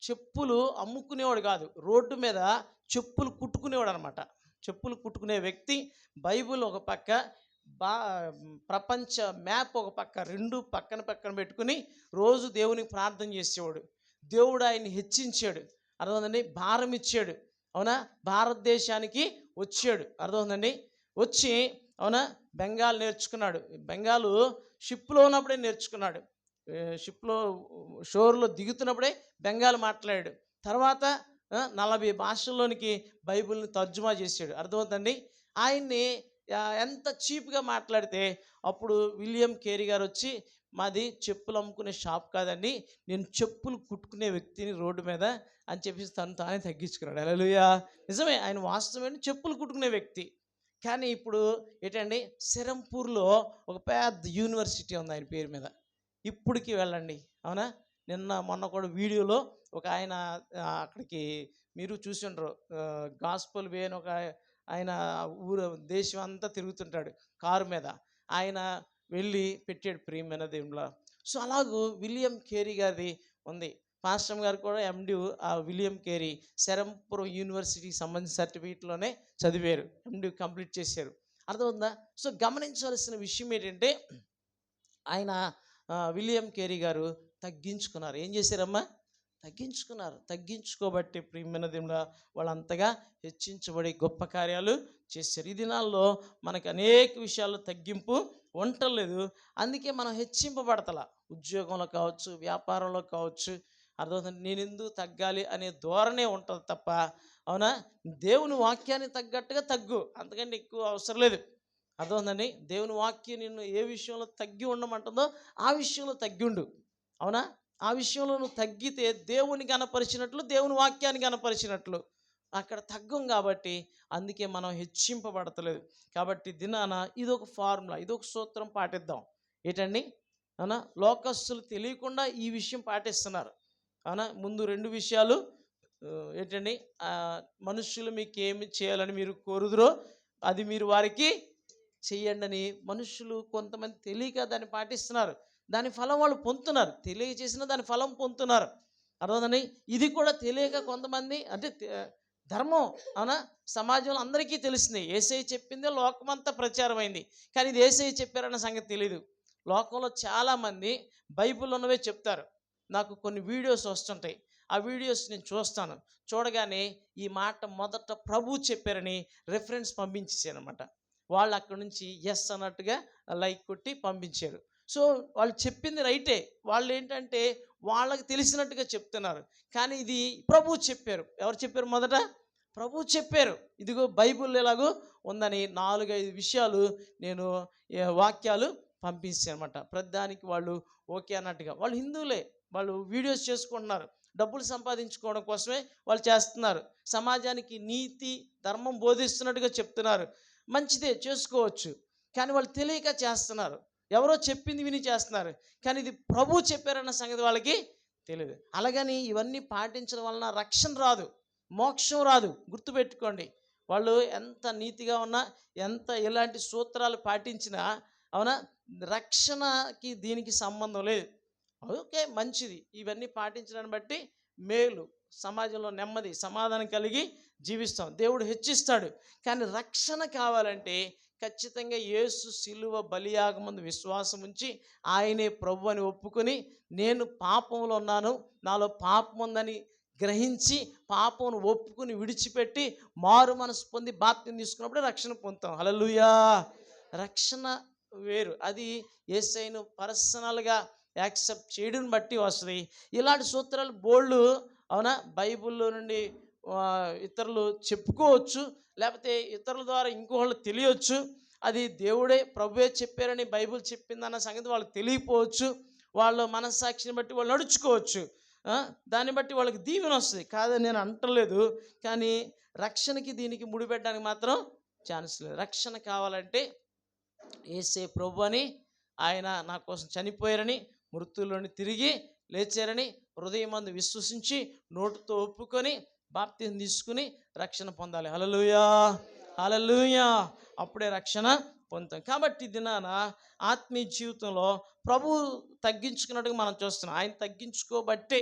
చెప్పులు అమ్ముకునేవాడు కాదు, రోడ్డు మీద చెప్పులు కుట్టుకునేవాడు అనమాట. చెప్పులు కుట్టుకునే వ్యక్తి. బైబిల్ ఒక పక్క, బా ప్రపంచ మ్యాప్ ఒక పక్క, రెండు పక్కన పక్కన పెట్టుకుని రోజు దేవునికి ప్రార్థన చేసేవాడు. దేవుడు ఆయన్ని హెచ్చించాడు, అర్థమైందండి. భారం ఇచ్చాడు, అవునా. భారతదేశానికి వచ్చాడు, అర్థమైందండి. వచ్చి, అవునా, బెంగాల్ నేర్చుకున్నాడు. బెంగాలు షిప్లో ఉన్నప్పుడే నేర్చుకున్నాడు. షిప్లో షోర్లో దిగుతున్నప్పుడే బెంగాల్ మాట్లాడాడు. తర్వాత 40 భాషల్లోనికి బైబిల్ని తర్జుమా చేశాడు, అర్థమవుతుందండి. ఆయన్ని ఎంత చీప్గా మాట్లాడితే అప్పుడు విలియం కేరీ గారు వచ్చి, మాది చెప్పులు అమ్ముకునే షాప్ కాదండి, నేను చెప్పులు కుట్టుకునే వ్యక్తిని రోడ్డు మీద అని చెప్పేసి తను తానే తగ్గించుకున్నాడు. హల్లెలూయా. నిజమే, ఆయన వాస్తవమైన చెప్పులు కుట్టుకునే వ్యక్తి. కానీ ఇప్పుడు ఏంటండి, సెరంపూర్లో ఒక పెద్ద యూనివర్సిటీ ఉంది ఆయన పేరు మీద. ఇప్పటికి వెళ్ళండి, అవునా. నిన్న మొన్న కూడా వీడియోలో ఒక ఆయన అక్కడికి మీరు చూసి ఉండరు, గాస్పల్ వే అని ఒక ఆయన ఊరు దేశం అంతా తిరుగుతుంటాడు కారు మీద. ఆయన వెళ్ళి పెట్టాడు ప్రియమైన దేవుళ్ళ. సో అలాగూ విలియం కేరీ గారిది ఉంది. పాస్టర్ గారు కూడా ఎండి ఆ విలియం కేరీ సెరంపురం యూనివర్సిటీకి సంబంధించిన సర్టిఫికేట్లోనే చదివారు, ఎండి కంప్లీట్ చేశారు, అర్థమవుతుందా. సో గమనించవలసిన విషయం ఏంటంటే, ఆయన విలియం కేరీ గారు తగ్గించుకున్నారు. ఏం చేశారమ్మా? తగ్గించుకున్నారు. తగ్గించుకోబట్టి ప్రియమైన దేవుడా వాళ్ళంతగా హెచ్చించబడి గొప్ప కార్యాలు చేశారు. ఈ దినాల్లో మనకు అనేక విషయాల్లో తగ్గింపు ఉండలేదు. అందుకే మనం హెచ్చింపబడతల. ఉద్యోగంలో కావచ్చు, వ్యాపారంలో కావచ్చు, అర్థమవుతుంది. నేను ఎందుకు తగ్గాలి అనే ధోరణే ఉంటుంది తప్ప, అవునా, దేవుని వాక్యాన్ని తగ్గట్టుగా తగ్గు, అంతకంటే ఎక్కువ అవసరం లేదు, అర్థమవుతుందండి. దేవుని వాక్యం నిన్ను ఏ విషయంలో తగ్గి ఉండమంటుందో ఆ విషయంలో తగ్గిండు, అవునా. ఆ విషయంలో నువ్వు తగ్గితే దేవుని గనపరిచినట్లు, దేవుని వాక్యాన్ని గనపరిచినట్లు అక్కడ తగ్గం. కాబట్టి అందుకే మనం హెచ్చింపబడతలేదు. కాబట్టి దినాన ఇదొక ఫార్ములా, ఇదొక సూత్రం పాటిద్దాం. ఏంటండి, అవునా, లోకస్తులు తెలియకుండా ఈ విషయం పాటిస్తున్నారు, అవునా. ముందు 2 విషయాలు ఏంటండి, మనుషులు మీకు ఏమి చేయాలని మీరు కోరుదురో అది మీరు వారికి చెయ్యండి అని మనుషులు కొంతమంది తెలియక దాన్ని పాటిస్తున్నారు. దాని ఫలం వాళ్ళు పొందుతున్నారు, తెలియచేసిన దాని ఫలం పొందుతున్నారు, అర్థమని. ఇది కూడా తెలియక కొంతమంది, అంటే ధర్మం, అవునా, సమాజంలో అందరికీ తెలిసింది. యేసయ్య చెప్పిందే లోకమంతా ప్రచారమైంది, కానీ ఇది యేసయ్య చెప్పారన్న సంగతి తెలియదు. లోకంలో చాలామంది బైబిల్ ఉన్నవే చెప్తారు. నాకు కొన్ని వీడియోస్ వస్తుంటాయి, ఆ వీడియోస్ నేను చూస్తాను. చూడగానే ఈ మాట మొదట ప్రభు చెప్పారని రెఫరెన్స్ పంపించేసాను అనమాట. వాళ్ళు అక్కడి నుంచి ఎస్ అన్నట్టుగా లైక్ కొట్టి పంపించారు. సో వాళ్ళు చెప్పింది రైటే, వాళ్ళు ఏంటంటే వాళ్ళకి తెలిసినట్టుగా చెప్తున్నారు. కానీ ఇది ప్రభు చెప్పారు. ఎవరు చెప్పారు? మొదట ప్రభు చెప్పారు. ఇదిగో బైబిల్ ఎలాగో ఉందని 4-5 విషయాలు నేను వాక్యాలు పంపించాను అనమాట. ప్రతిదానికి వాళ్ళు ఓకే అన్నట్టుగా. వాళ్ళు హిందువులే, వాళ్ళు వీడియోస్ చేసుకుంటున్నారు, డబ్బులు సంపాదించుకోవడం కోసమే వాళ్ళు చేస్తున్నారు. సమాజానికి నీతి ధర్మం బోధిస్తున్నట్టుగా చెప్తున్నారు. మంచిదే, చేసుకోవచ్చు. కానీ వాళ్ళు తెలియక చేస్తున్నారు. ఎవరో చెప్పింది విని చేస్తున్నారు, కానీ ఇది ప్రభు చెప్పారన్న సంగతి వాళ్ళకి తెలియదు. అలాగని ఇవన్నీ పాటించడం వలన రక్షణ రాదు, మోక్షం రాదు. గుర్తుపెట్టుకోండి. వాళ్ళు ఎంత నీతిగా ఉన్నా, ఎంత ఎలాంటి సూత్రాలు పాటించినా, అవునా, రక్షణకి దీనికి సంబంధం లేదు. ఓకే, మంచిది, ఇవన్నీ పాటించడాన్ని బట్టి మేలు, సమాజంలో నెమ్మది సమాధానం కలిగి జీవిస్తాం, దేవుడు హెచ్చిస్తాడు. కానీ రక్షణ కావాలంటే ఖచ్చితంగా యేసు శిలువ బలియాగమందు విశ్వాసం ఉంచి ఆయనే ప్రభు అని ఒప్పుకొని, నేను పాపంలో ఉన్నాను, నాలో పాపం ఉందని గ్రహించి పాపమును ఒప్పుకుని విడిచిపెట్టి మారు మనసు పొంది బాప్తిసం తీసుకున్నప్పుడే రక్షణ పొందుతాం. హల్లెలూయా. రక్షణ వేరు, అది యేసయ్యను పర్సనల్గా యాక్సెప్ట్ చేయడం బట్టి వస్తుంది. ఇలాంటి సూత్రాలు బోల్డ్, అవునా, బైబిల్లో నుండి ఇతరులు చెప్పుకోవచ్చు, లేకపోతే ఇతరుల ద్వారా ఇంకోళ్ళు తెలియవచ్చు. అది దేవుడే ప్రభువే చెప్పారని బైబిల్ చెప్పిందన్న సంగతి వాళ్ళకి తెలియకపోవచ్చు. వాళ్ళ మనస్సాక్షిని బట్టి వాళ్ళు నడుచుకోవచ్చు, దాన్ని బట్టి వాళ్ళకి దీవెన వస్తుంది, కాదని నేను అంటలేదు. కానీ రక్షణకి దీనికి ముడిపెట్టడానికి మాత్రం ఛాన్స్ లేదు. రక్షణ కావాలంటే యేసే ప్రభు అని, ఆయన నా కోసం చనిపోయారని, మృతుల్లోని తిరిగి లేచారని హృదయమందు విశ్వసించి నోటితో ఒప్పుకొని బాప్తిసం తీసుకుని రక్షణ పొందాలి. హల్లెలూయా. హల్లెలూయా. అప్పుడే రక్షణ పొందుతాం. కాబట్టి దినాన ఆత్మీయ జీవితంలో ప్రభు తగ్గించుకున్నట్టుగా మనం చూస్తున్నాం. ఆయన తగ్గించుకోబట్టే,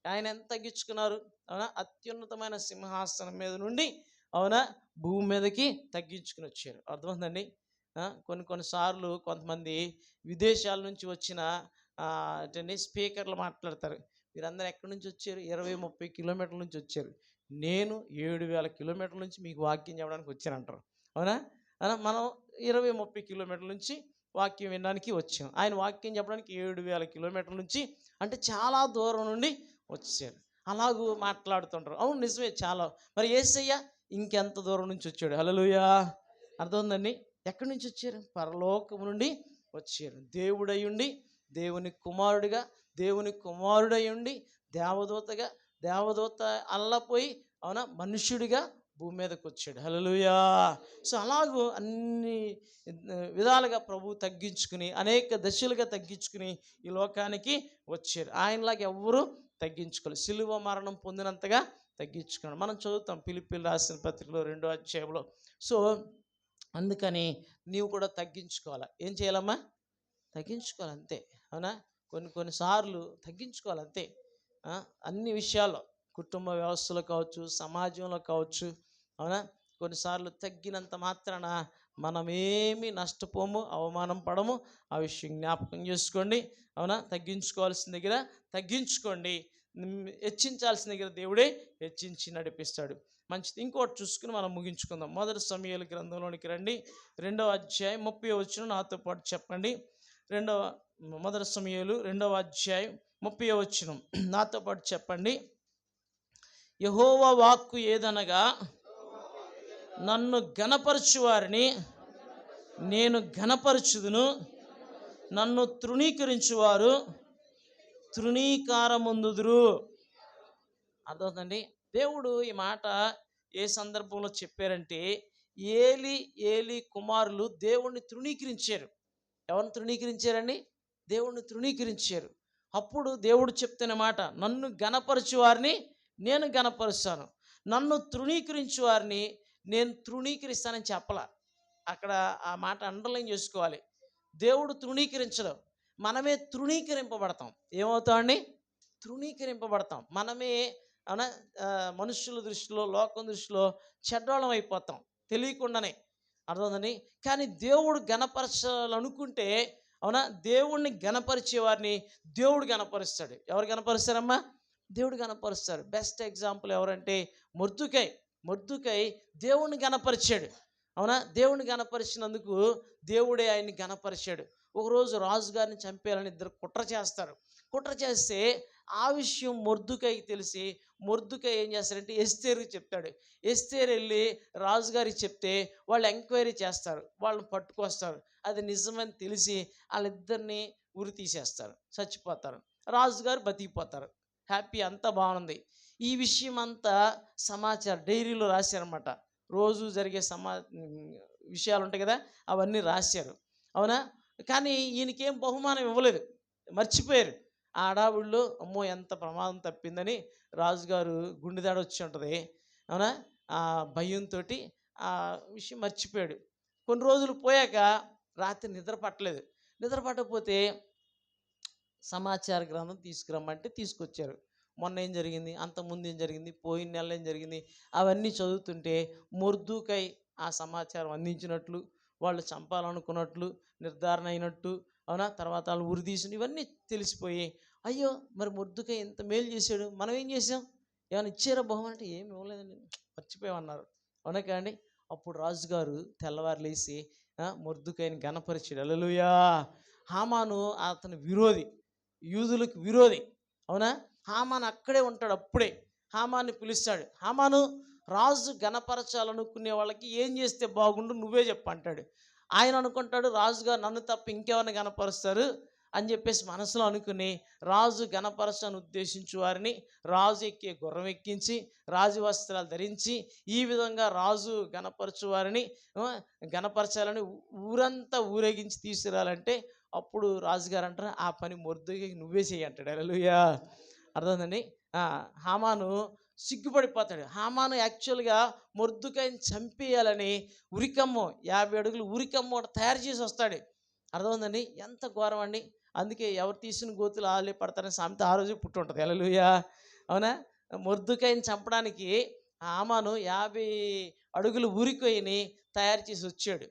ఆయన ఎంత తగ్గించుకున్నారు? అవునా, అత్యున్నతమైన సింహాసనం మీద నుండి, అవునా, భూమి మీదకి తగ్గించుకుని వచ్చారు. అర్థమైందండి. కొన్నిసార్లు కొంతమంది విదేశాల నుంచి వచ్చిన ఏంటండి స్పీకర్లు మాట్లాడతారు. మీరందరూ ఎక్కడి నుంచి వచ్చారు? 20-30 కిలోమీటర్ల నుంచి వచ్చారు. నేను 7,000 కిలోమీటర్ల నుంచి మీకు వాక్యం చెప్పడానికి వచ్చానంటారు. అవునా? మనం 20-30 కిలోమీటర్ల నుంచి వాక్యం వినడానికి వచ్చాం. ఆయన వాక్యం చెప్పడానికి 7,000 కిలోమీటర్ల నుంచి, అంటే చాలా దూరం నుండి వచ్చారు. అలాగూ మాట్లాడుతుంటారు. అవును, నిజమే చాలా. మరి యేసయ్య ఇంకెంత దూరం నుంచి వచ్చాడు. హల్లెలూయా. అర్థమైందండి. ఎక్కడి నుంచి వచ్చారు? పరలోకము నుండి వచ్చారు. దేవుడయ్యుండి, దేవుని కుమారుడిగా, దేవుని కుమారుడయ్యుండి, దేవదూతగా, దేవదూత అల్లపోయి, అవునా, మనుష్యుడిగా భూమి మీదకి వచ్చాడు. హల్లెలూయా. సో అలాగూ అన్ని విధాలుగా ప్రభు తగ్గించుకుని, అనేక దశలుగా తగ్గించుకుని ఈ లోకానికి వచ్చారు. ఆయనలాగా ఎవ్వరూ తగ్గించుకోలేదు. సిలువ మరణం పొందినంతగా తగ్గించుకున్నాడు. మనం చదువుతాం ఫిలిప్పీయులకు రాసిన పత్రికలో 2వ అధ్యాయంలో. సో అందుకని నీవు కూడా తగ్గించుకోవాలి. ఏం చేయాలమ్మా? తగ్గించుకోవాలి, అంతే. అవునా? కొన్నిసార్లు తగ్గించుకోవాలి, అంతే. అన్ని విషయాల్లో, కుటుంబ వ్యవస్థలో కావచ్చు, సమాజంలో కావచ్చు. అవునా? కొన్నిసార్లు తగ్గినంత మాత్రాన మనమేమి నష్టపోము, అవమానం పడము. ఆ విషయం జ్ఞాపకం చేసుకోండి. అవునా? తగ్గించుకోవాల్సిన దగ్గర తగ్గించుకోండి, హెచ్చించాల్సిన దగ్గర దేవుడే హెచ్చించి నడిపిస్తాడు. మంచిది. ఇంకోటి చూసుకుని మనం ముగించుకుందాం. 1 సమూయేలు గ్రంథంలోనికి రండి. 2వ అధ్యాయం 30వ వచనం నాతో పాటు చెప్పండి. 1 సమూయేలు 2వ అధ్యాయం 30వ వచనం నాతో పాటు చెప్పండి. యెహోవా వాక్కు ఏదనగా, నన్ను ఘనపరచు వారిని నేను ఘనపరచుదును, నన్ను తృణీకరించువారు తృణీకారముందుదురు. అర్థమవుతుందండి. దేవుడు ఈ మాట ఏ సందర్భంలో చెప్పారంటే, ఏలి కుమారులు దేవుణ్ణి తృణీకరించారు. ఎవరిని తృణీకరించారండి? దేవుణ్ణి తృణీకరించారు. అప్పుడు దేవుడు చెప్తున్న మాట, నన్ను ఘనపరచు వారిని నేను ఘనపరుస్తాను, నన్ను తృణీకరించు వారిని నేను తృణీకరిస్తానని చెప్పలా. అక్కడ ఆ మాట అండర్లైన్ చేసుకోవాలి. దేవుడు తృణీకరించడం, మనమే తృణీకరింపబడతాం. ఏమవుతామండి? తృణీకరింపబడతాం. మనమే అవునా, మనుషుల దృష్టిలో, లోకం దృష్టిలో చెడ్డోళం అయిపోతాం తెలియకుండానే. అర్థమైందని. కానీ దేవుడు ఘనపరచాలనుకుంటే, అవునా, దేవుణ్ణి ఘనపరిచే వారిని దేవుడు ఘనపరుస్తాడు. ఎవరు ఘనపరుస్తారమ్మా? దేవుడు ఘనపరుస్తాడు. బెస్ట్ ఎగ్జాంపుల్ ఎవరంటే మొర్దుకై దేవుణ్ణి ఘనపరిచాడు. అవునా? దేవుణ్ణి ఘనపరిచినందుకు దేవుడే ఆయన్ని ఘనపరిచాడు. ఒకరోజు రాజుగారిని చంపేయాలని ఇద్దరు కుట్ర చేస్తే ఆ విషయం మొర్దుకైకి తెలిసి, మొర్దుకై ఏం చేస్తారంటే ఎస్తేరుకి చెప్తాడు. ఎస్తేరు వెళ్ళి రాజుగారికి చెప్తే వాళ్ళు ఎంక్వైరీ చేస్తారు, వాళ్ళని పట్టుకొస్తారు. అది నిజమని తెలిసి వాళ్ళిద్దరిని ఉరి తీసేస్తారు, చచ్చిపోతారు. రాజుగారు బతికిపోతారు, హ్యాపీ, అంతా బాగుంది. ఈ విషయం అంతా సమాచారం డైరీలో రాశారన్నమాట. రోజు జరిగే విషయాలు ఉంటాయి కదా, అవన్నీ రాశారు. అవునా? కానీ ఈయనకేం బహుమానం ఇవ్వలేదు, మర్చిపోయారు. ఆ హడావుడిలో అమ్మో ఎంత ప్రమాదం తప్పిందని రాజుగారు గుండెదాడ వచ్చి ఉంటుంది. అవునా? ఆ భయంతో ఆ విషయం మర్చిపోయాడు. కొన్ని రోజులు పోయాక రాత్రి నిద్ర పట్టకపోతే సమాచార గ్రంథం తీసుకురమ్మంటే తీసుకొచ్చారు. మొన్న ఏం జరిగింది, అంతకుముందు ఏం జరిగింది, పోయిన నెల ఏం జరిగింది, అవన్నీ చదువుతుంటే మొర్దుకై ఆ సమాచారం అందించినట్లు, వాళ్ళు చంపాలనుకున్నట్లు నిర్ధారణ అయినట్టు, అవునా, తర్వాత వాళ్ళు ఉరి తీసిన ఇవన్నీ తెలిసిపోయి, అయ్యో మరి మొర్దుకై ఎంత మేలు చేశాడు, మనం ఏం చేసాం, ఏమైనా ఇచ్చారా బహుమతి అంటే ఏమి ఇవ్వలేదండి, మర్చిపోయామన్నారు. అవునా కాండి? అప్పుడు రాజుగారు తెల్లవారు లేచి మొర్దుకైని ఘనపరిచాడు. హల్లెలూయా. హామాను అతని విరోధి, యూదులకు విరోధి. అవునా? హామాను అక్కడే ఉంటాడు. అప్పుడే హామాన్ని పిలుస్తాడు. హామాను, రాజు ఘనపరచాలనుకునే వాళ్ళకి ఏం చేస్తే బాగుండు నువ్వే చెప్పంటాడు. ఆయన అనుకుంటాడు, రాజుగా నన్ను తప్ప ఇంకెవరిని ఘనపరుస్తారు అని చెప్పేసి మనసులో అనుకుని, రాజు ఘనపరచని ఉద్దేశించు వారిని రాజు ఎక్కే గుర్రం ఎక్కించి, రాజు వస్త్రాలు ధరించి, ఈ విధంగా రాజు ఘనపరచు వారిని ఘనపరచాలని ఊరంతా ఊరేగించి తీసుకురాలంటే, అప్పుడు రాజుగారు అంటారు, ఆ పని మొర్దుకైకి నువ్వే చేయి అంటాడు. హల్లెలూయా. అర్థమైందండి. హామాను సిగ్గుపడిపోతాడు. హామాను యాక్చువల్గా మొర్దుకైని చంపేయాలని ఉరికమ్మ 50 అడుగులు ఉరికమ్మ ఒకటి తయారు చేసి వస్తాడు. అర్థమైందండి? ఎంత ఘోరం అండి. అందుకే ఎవరు తీసిన గోతులు ఆళ్ళే పడతారని సామెత ఆ రోజే పుట్టి ఉంటుంది. హల్లెలూయా. అవునా? మొర్దుకైని చంపడానికి హామాను 50 అడుగులు ఉరికొయ్యని తయారు చేసి వచ్చాడు.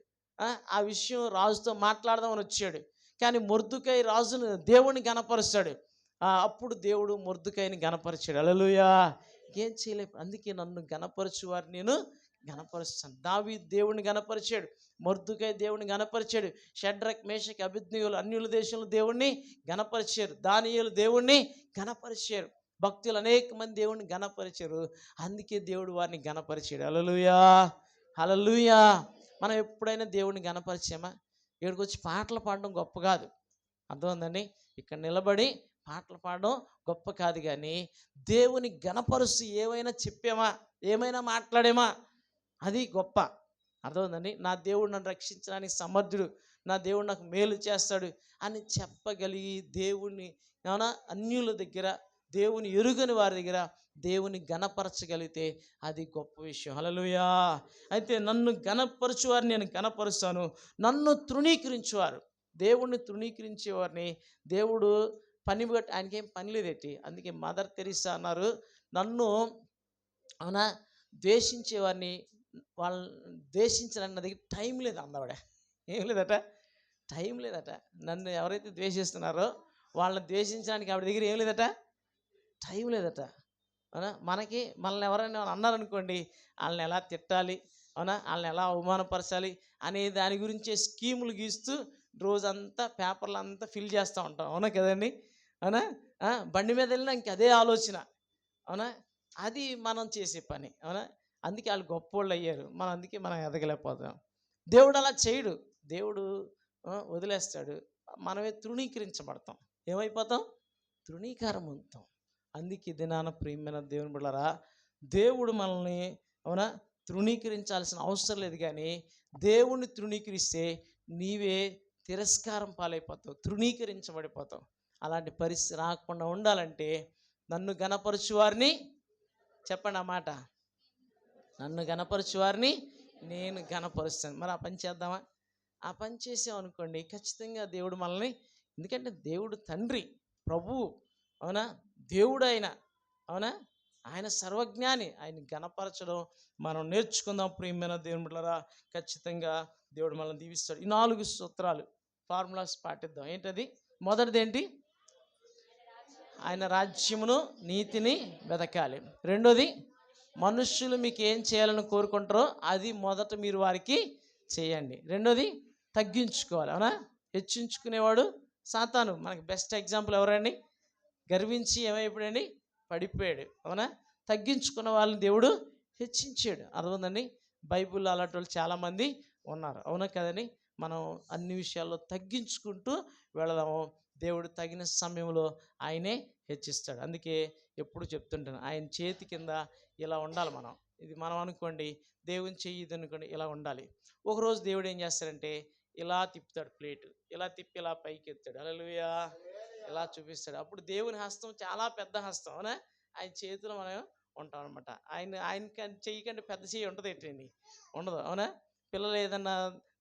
ఆ విషయం రాజుతో మాట్లాడదామని వచ్చాడు. కానీ మొర్దుకై రాజును దేవుణ్ణి గనపరుస్తాడు. అప్పుడు దేవుడు మొర్దుకైని గనపరిచాడు. హల్లెలూయా. ఏం చేయలేవు. అందుకే నన్ను గనపరచు వారిని నేను గనపరుస్తాను. దావీదు దేవుణ్ణి గనపరిచాడు. మొర్దుకై దేవుణ్ణి గనపరిచాడు. షడ్రక్ మేషక్ అబేద్నెగోలు అన్యుల దేశంలో దేవుణ్ణి గనపరిచారు. దానియేలు దేవుణ్ణి గనపరిచారు. భక్తులు అనేక మంది దేవుణ్ణి గనపరిచారు. అందుకే దేవుడు వారిని గనపరిచాడు. హల్లెలూయా. హల్లెలూయా. మనం ఎప్పుడైనా దేవుణ్ణి గనపరిచామా? ఇక్కడికి వచ్చి పాటలు పాడడం గొప్ప కాదు. అర్థమైందండి? ఇక్కడ నిలబడి పాటలు పాడడం గొప్ప కాదు, కానీ దేవుని గనపరుస్తూ ఏమైనా చెప్పామా, ఏమైనా మాట్లాడామా, అది గొప్ప. అర్థమైందండి? నా దేవుడు నన్ను రక్షించడానికి సమర్థుడు, నా దేవుడు నాకు మేలు చేస్తాడు అని చెప్పగలిగి దేవుణ్ణి ఏమన్నా అన్యుల దగ్గర, దేవుని ఎరుగని వారి దగ్గర దేవుని గణపరచగలిగితే అది గొప్ప విషయం. హల్లెలూయా. అయితే నన్ను గణపరచువారు నేను గణపరుస్తాను, నన్ను తృణీకరించువారు, దేవుణ్ణి తృణీకరించేవారిని దేవుడు పని బట్టి, ఆయనకేం పని లేదేటి. అందుకే మదర్ తెరీసా అన్నారు, నన్ను అవునా ద్వేషించేవారిని వాళ్ళని ద్వేషించాలన్నది టైం లేదు అందవిడ. ఏం లేదట, టైం లేదట. నన్ను ఎవరైతే ద్వేషిస్తున్నారో వాళ్ళని ద్వేషించడానికి ఆవిడ దగ్గర ఏం లేదట, టైం లేదట. అవునా? మనల్ని ఎవరైనా అన్నారనుకోండి, వాళ్ళని ఎలా తిట్టాలి, అవునా, వాళ్ళని ఎలా అవమానపరచాలి అనే దాని గురించే స్కీములు గీస్తూ రోజంతా పేపర్లు అంతా ఫిల్ చేస్తూ ఉంటాం. అవునా కదండి? అవునా? బండి మీద వెళ్ళినా ఇంక అదే ఆలోచన. అవునా? అది మనం చేసే పని. అవునా? అందుకే వాళ్ళు గొప్పోళ్ళు అయ్యారు. అందుకే మనం ఎదగలేకపోతాం. దేవుడు అలా చేయడు. దేవుడు వదిలేస్తాడు. మనమే తృణీకరించబడతాం. ఏమైపోతాం? తృణీకారం పొందుతాం. అందుకే దినాన ప్రియమైన దేవుని బిడ్డలారా, దేవుడు మనల్ని అవునా తృణీకరించాల్సిన అవసరం లేదు, కానీ దేవుణ్ణి తృణీకరిస్తే నీవే తిరస్కారం పాలైపోతావు, తృణీకరించబడిపోతావు. అలాంటి పరిస్థితి రాకుండా ఉండాలంటే నన్ను గణపరచు వారిని, చెప్పండి ఆ మాట, నన్ను గణపరచు వారిని నేను గణపరుస్తాను. మరి ఆ పని చేద్దామా? ఆ పని చేసామనుకోండి ఖచ్చితంగా దేవుడు మనల్ని, ఎందుకంటే దేవుడు తండ్రి, ప్రభువు, అవునా, దేవుడు ఆయన, అవునా, ఆయన సర్వజ్ఞాని. ఆయన గణపరచడం మనం నేర్చుకుందాం ప్రియమైన దేవుని బిడ్డలారా. ఖచ్చితంగా దేవుడు మనల్ని దీవిస్తాడు. ఈ 4 సూత్రాలు, ఫార్ములాస్ పాటిద్దాం. ఏంటది? మొదటిది ఏంటి? ఆయన రాజ్యమును నీతిని వెతకాలి. రెండోది, మనుష్యులు మీకు ఏం చేయాలని కోరుకుంటారో అది మొదట మీరు వారికి చేయండి. రెండోది, తగ్గించుకోవాలి. అవునా? హెచ్చించుకునేవాడు సాతాను. మనకి బెస్ట్ ఎగ్జాంపుల్ ఎవరండి? గర్వించి ఏమైపోయాడండి? పడిపోయాడు. అవునా? తగ్గించుకున్న వాళ్ళని దేవుడు హెచ్చించాడు. అర్థమైందండి? బైబిల్లో అలాంటి వాళ్ళు చాలామంది ఉన్నారు. అవునా కదండి? మనం అన్ని విషయాల్లో తగ్గించుకుంటూ వెళదాము. దేవుడు తగిన సమయంలో ఆయనే హెచ్చిస్తాడు. అందుకే ఎప్పుడు చెప్తుంటాను, ఆయన చేతి కింద ఇలా ఉండాలి మనం. ఇది మనం అనుకోండి, దేవుని చెయ్యి ఇది అనుకోండి, ఇలా ఉండాలి. ఒకరోజు దేవుడు ఏం చేస్తాడంటే ఇలా తిప్పుతాడు ప్లేటు, ఇలా తిప్పి ఇలా పైకి ఎత్తాడు. హల్లెలూయా. ఇలా చూపిస్తాడు. అప్పుడు దేవుని హస్తం చాలా పెద్ద హస్తం. అవునా? ఆయన చేతిలో మనం ఉంటాం అనమాట. ఆయన చెయ్యి కంటే పెద్ద చెయ్యి ఉంటుంది ఏంటండి? ఉండదు. అవునా? పిల్లలు ఏదన్నా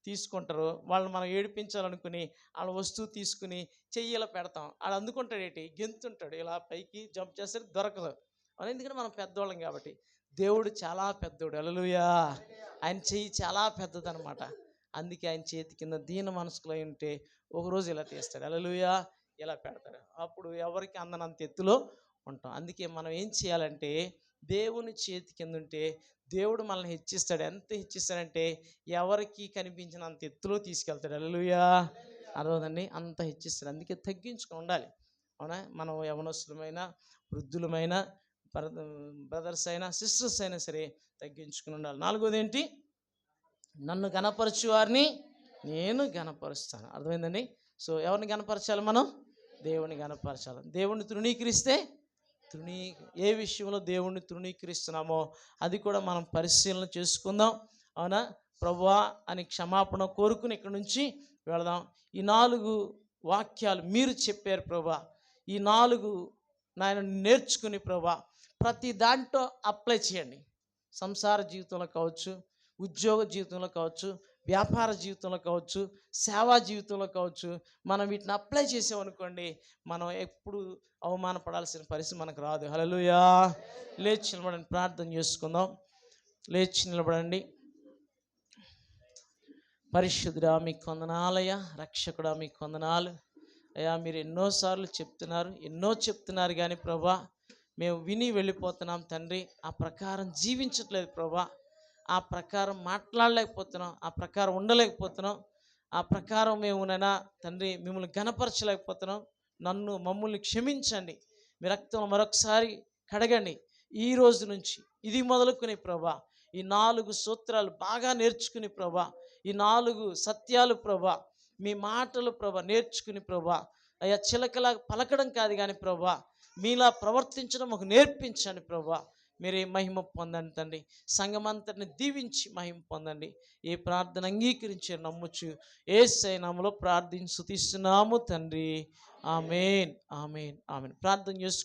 తీసుకుంటారు, వాళ్ళని మనం ఏడిపించాలనుకుని వాళ్ళ వస్తువు తీసుకుని చెయ్యి ఇలా పెడతాం, వాళ్ళు అందుకుంటాడు ఏంటి, గెంతుంటాడు, ఇలా పైకి జంప్ చేస్తే దొరకదు. అవునా? ఎందుకంటే మనం పెద్దవాళ్ళం కాబట్టి. దేవుడు చాలా పెద్దోడు. హల్లెలూయా. ఆయన చెయ్యి చాలా పెద్దదనమాట. అందుకే ఆయన చేతి కింద దీన మనసుకులు అయి ఉంటే ఒకరోజు ఇలా తీస్తాడు. హల్లెలూయా. ఇలా పెడతాడు. అప్పుడు ఎవరికి అందనంత ఎత్తులో ఉంటాం. అందుకే మనం ఏం చేయాలంటే దేవుని చేతి కింద ఉంటే దేవుడు మనల్ని హెచ్చిస్తాడు. ఎంత హెచ్చిస్తాడంటే ఎవరికి కనిపించినంత ఎత్తులో తీసుకెళ్తాడు. హల్లెలూయా. అర్థమవుతుందండి? అంత హెచ్చిస్తాడు. అందుకే తగ్గించుకొని ఉండాలి. అవునా? మనం యవనస్తులమైన, వృద్ధులమైన, బ్రదర్స్ అయినా, సిస్టర్స్ అయినా సరే తగ్గించుకుని ఉండాలి. నాలుగోది ఏంటి? నన్ను గణపరచు వారిని నేను గణపరుస్తాను. అర్థమైందండి? సో ఎవరిని గణపరచాలి? మనం దేవుని గణపరచాలి. దేవుణ్ణి తృణీకరిస్తే ఏ విషయంలో దేవుణ్ణి తృణీకరిస్తున్నామో అది కూడా మనం పరిశీలన చేసుకుందాం. అవునా? ప్రభువా అని క్షమాపణ కోరుకుని ఇక్కడి నుంచి వెళదాం. ఈ 4 వాక్యాలు మీరు చెప్పారు ప్రభువా, ఈ 4 నాయన నేర్చుకుని ప్రభువా ప్రతి దాంట్లో అప్లై చేయండి. సంసార జీవితంలో కావచ్చు, ఉద్యోగ జీవితంలో కావచ్చు, వ్యాపార జీవితంలో కావచ్చు, సేవా జీవితంలో కావచ్చు. మనం వీటిని అప్లై చేసామనుకోండి, మనం ఎప్పుడు అవమానపడాల్సిన పరిస్థితి మనకు రాదు. హల్లెలూయా. లేచి నిలబడండి, ప్రార్థన చేసుకుందాం. లేచి నిలబడండి. పరిశుద్ధుడా మీకు వందనాలయ్యా, రక్షకుడా మీకు వందనాలు అయ్యా. మీరు ఎన్నోసార్లు చెప్తున్నారు కానీ ప్రభా, మేము విని వెళ్ళిపోతున్నాం తండ్రి. ఆ ప్రకారం జీవించట్లేదు ప్రభా, ఆ ప్రకారం మాట్లాడలేకపోతున్నాం, ఆ ప్రకారం ఉండలేకపోతున్నాం, ఆ ప్రకారం మేమునైనా తండ్రి మిమ్మల్ని ఘనపరచలేకపోతున్నాం. మమ్మల్ని క్షమించండి. మీ రక్తం మరొకసారి కడగండి. ఈ రోజు నుంచి ఇది మొదలుకొని ప్రభా, ఈ 4 సూత్రాలు బాగా నేర్చుకుని ప్రభా, ఈ 4 సత్యాలు ప్రభా, మీ మాటలు ప్రభా నేర్చుకుని ప్రభా, అయ్యా చిలకలా పలకడం కాదు కానీ ప్రభా, మీలా ప్రవర్తించడం మాకు నేర్పించండి ప్రభా. మీరే మహిమ పొందండి తండ్రి. సంఘమంతటిని దీవించి మహిమ పొందండి. ఏ ప్రార్థన అంగీకరించి నమ్ముచు యేసయ్య నామములో ప్రార్థించి స్తుతిస్తున్నాము తండ్రి. ఆమేన్, ఆమేన్, ఆమేన్. ప్రార్థన చేసుకు